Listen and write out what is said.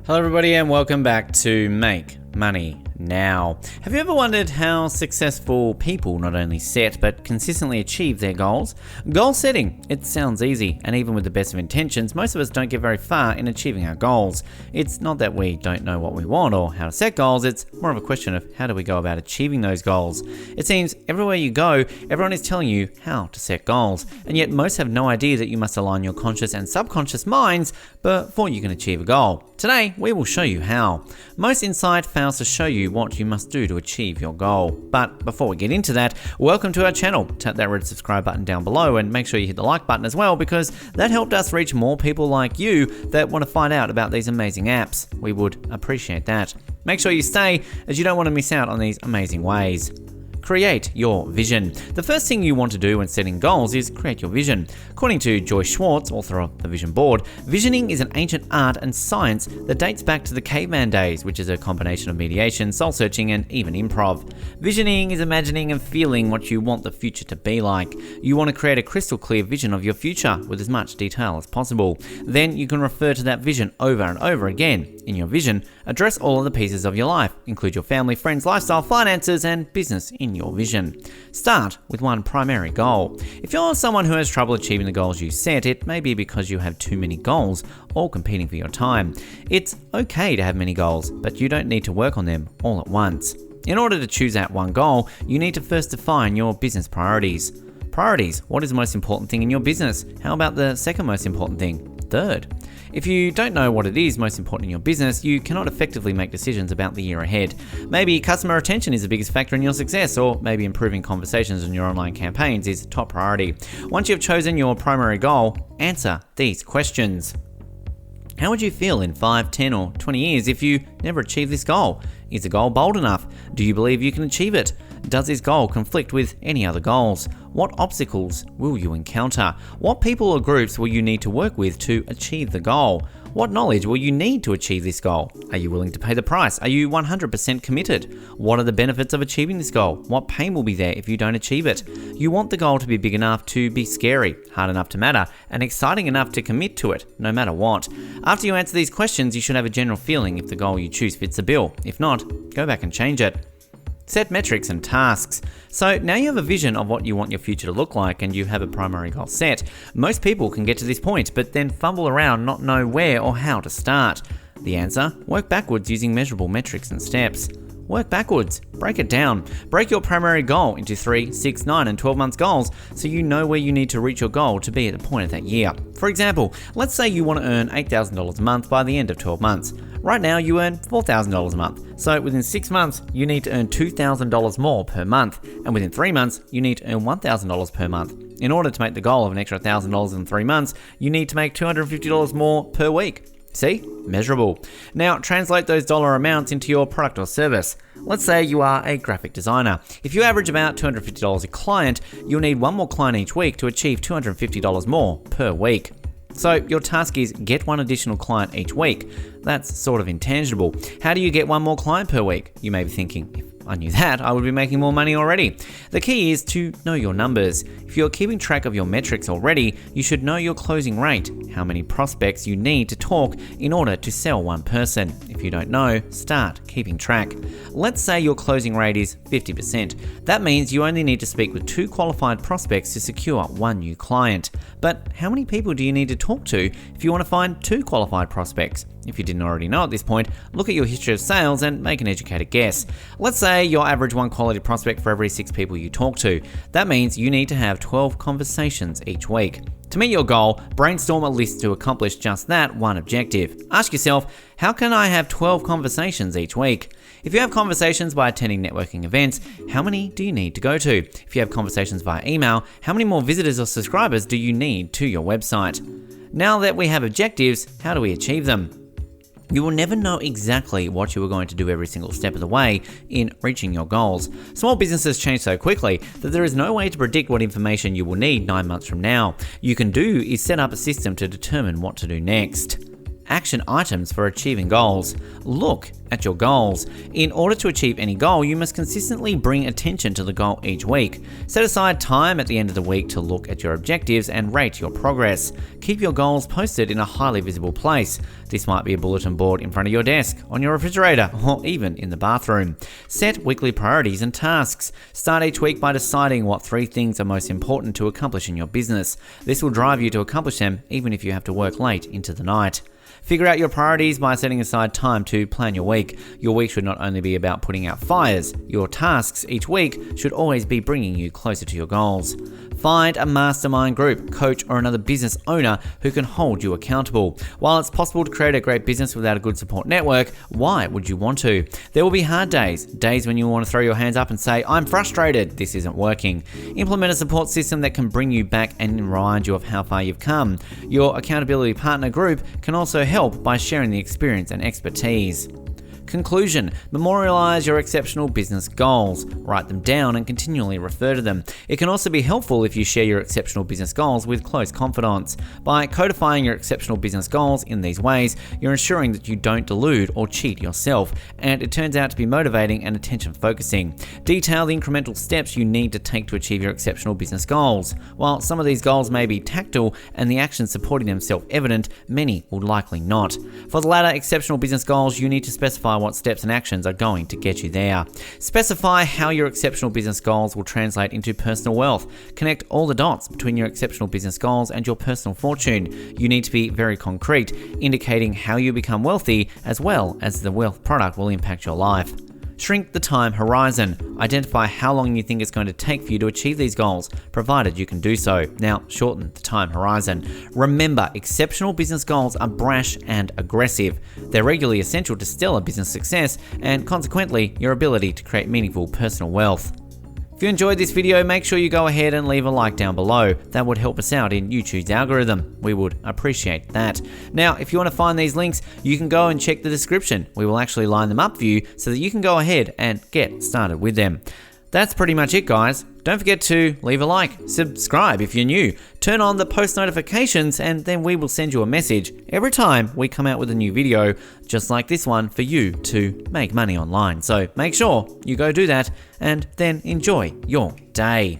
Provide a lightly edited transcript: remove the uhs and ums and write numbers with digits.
Hello everybody and welcome back to Make Money Now. Have you ever wondered how successful people not only set but consistently achieve their goals? Goal setting, it sounds easy, and even with the best of intentions, most of us don't get very far in achieving our goals. It's not that we don't know what we want or how to set goals, it's more of a question of how do we go about achieving those goals. It seems everywhere you go, everyone is telling you how to set goals, and yet most have no idea that you must align your conscious and subconscious minds before you can achieve a goal. Today, we will show you how. Most insight fails to show you what you must do to achieve your goal. But before we get into that, welcome to our channel. Tap that red subscribe button down below and make sure you hit the like button as well, because that helped us reach more people like you that want to find out about these amazing apps. We would appreciate that. Make sure you stay, as you don't want to miss out on these amazing ways. Create your vision. The first thing you want to do when setting goals is create your vision. According to Joyce Schwartz, author of The Vision Board, visioning is an ancient art and science that dates back to the caveman days, which is a combination of mediation, soul-searching, and even improv. Visioning is imagining and feeling what you want the future to be like. You want to create a crystal clear vision of your future with as much detail as possible. Then you can refer to that vision over and over again. In your vision, address all of the pieces of your life, include your family, friends, lifestyle, finances, and business in your vision. Start with one primary goal. If you're someone who has trouble achieving the goals you set, it may be because you have too many goals, all competing for your time. It's okay to have many goals, but you don't need to work on them all at once. In order to choose that one goal, you need to first define your business priorities. Priorities: what is the most important thing in your business? How about the second most important thing? Third? If you don't know what it is most important in your business, you cannot effectively make decisions about the year ahead. Maybe customer retention is the biggest factor in your success, or maybe improving conversations in your online campaigns is top priority. Once you've chosen your primary goal, answer these questions. How would you feel in 5, 10, or 20 years if you never achieve this goal? Is the goal bold enough? Do you believe you can achieve it? Does this goal conflict with any other goals? What obstacles will you encounter? What people or groups will you need to work with to achieve the goal? What knowledge will you need to achieve this goal? Are you willing to pay the price? Are you 100% committed? What are the benefits of achieving this goal? What pain will be there if you don't achieve it? You want the goal to be big enough to be scary, hard enough to matter, and exciting enough to commit to it, no matter what. After you answer these questions, you should have a general feeling if the goal you choose fits the bill. If not, go back and change it. Set metrics and tasks. So now you have a vision of what you want your future to look like and you have a primary goal set. Most people can get to this point, but then fumble around, not know where or how to start. The answer? Work backwards using measurable metrics and steps. Work backwards. Break it down. Break your primary goal into 3, 6, 9, and 12 months goals so you know where you need to reach your goal to be at the point of that year. For example, let's say you want to earn $8,000 a month by the end of 12 months. Right now you earn $4,000 a month. So within 6 months, you need to earn $2,000 more per month. And within 3 months, you need to earn $1,000 per month. In order to make the goal of an extra $1,000 in 3 months, you need to make $250 more per week. See? Measurable. Now translate those dollar amounts into your product or service. Let's say you are a graphic designer. If you average about $250 a client, you'll need one more client each week to achieve $250 more per week. So your task is get one additional client each week. That's sort of intangible. How do you get one more client per week? You may be thinking, if I knew that, I would be making more money already. The key is to know your numbers. If you're keeping track of your metrics already, you should know your closing rate, how many prospects you need to talk in order to sell one person. If you don't know, start keeping track. Let's say your closing rate is 50%. That means you only need to speak with 2 qualified prospects to secure 1 new client. But how many people do you need to talk to if you want to find 2 qualified prospects? If you didn't already know at this point, look at your history of sales and make an educated guess. Let's say your average 1 quality prospect for every 6 people you talk to. That means you need to have 12 conversations each week. To meet your goal, brainstorm a list to accomplish just that one objective. Ask yourself, how can I have 12 conversations each week? If you have conversations by attending networking events, how many do you need to go to? If you have conversations via email, how many more visitors or subscribers do you need to your website? Now that we have objectives, how do we achieve them? You will never know exactly what you are going to do every single step of the way in reaching your goals. Small businesses change so quickly that there is no way to predict what information you will need 9 months from now. You can do is set up a system to determine what to do next. Action items for achieving goals. Look at your goals. In order to achieve any goal, you must consistently bring attention to the goal each week. Set aside time at the end of the week to look at your objectives and rate your progress. Keep your goals posted in a highly visible place. This might be a bulletin board in front of your desk, on your refrigerator, or even in the bathroom. Set weekly priorities and tasks. Start each week by deciding what 3 things are most important to accomplish in your business. This will drive you to accomplish them even if you have to work late into the night. Figure out your priorities by setting aside time to plan your week. Your week should not only be about putting out fires, your tasks each week should always be bringing you closer to your goals. Find a mastermind group, coach, or another business owner who can hold you accountable. While it's possible to create a great business without a good support network, why would you want to? There will be hard days when you want to throw your hands up and say, I'm frustrated, this isn't working. Implement a support system that can bring you back and remind you of how far you've come. Your accountability partner group can also help by sharing the experience and expertise. Conclusion: memorialize your exceptional business goals. Write them down and continually refer to them. It can also be helpful if you share your exceptional business goals with close confidants. By codifying your exceptional business goals in these ways, you're ensuring that you don't delude or cheat yourself, and it turns out to be motivating and attention-focusing. Detail the incremental steps you need to take to achieve your exceptional business goals. While some of these goals may be tactile and the actions supporting them self-evident, many will likely not. For the latter exceptional business goals, you need to specify what steps and actions are going to get you there. Specify how your exceptional business goals will translate into personal wealth. Connect all the dots between your exceptional business goals and your personal fortune. You need to be very concrete, indicating how you become wealthy as well as the wealth product will impact your life. Shrink the time horizon. Identify how long you think it's going to take for you to achieve these goals, provided you can do so. Now, shorten the time horizon. Remember, exceptional business goals are brash and aggressive. They're regularly essential to stellar business success and, consequently, your ability to create meaningful personal wealth. If you enjoyed this video, make sure you go ahead and leave a like down below. That would help us out in YouTube's algorithm. We would appreciate that. Now, if you want to find these links, you can go and check the description. We will actually line them up for you so that you can go ahead and get started with them. That's pretty much it, guys. Don't forget to leave a like, subscribe if you're new, turn on the post notifications, and then we will send you a message every time we come out with a new video, just like this one, for you to make money online. So make sure you go do that and then enjoy your day.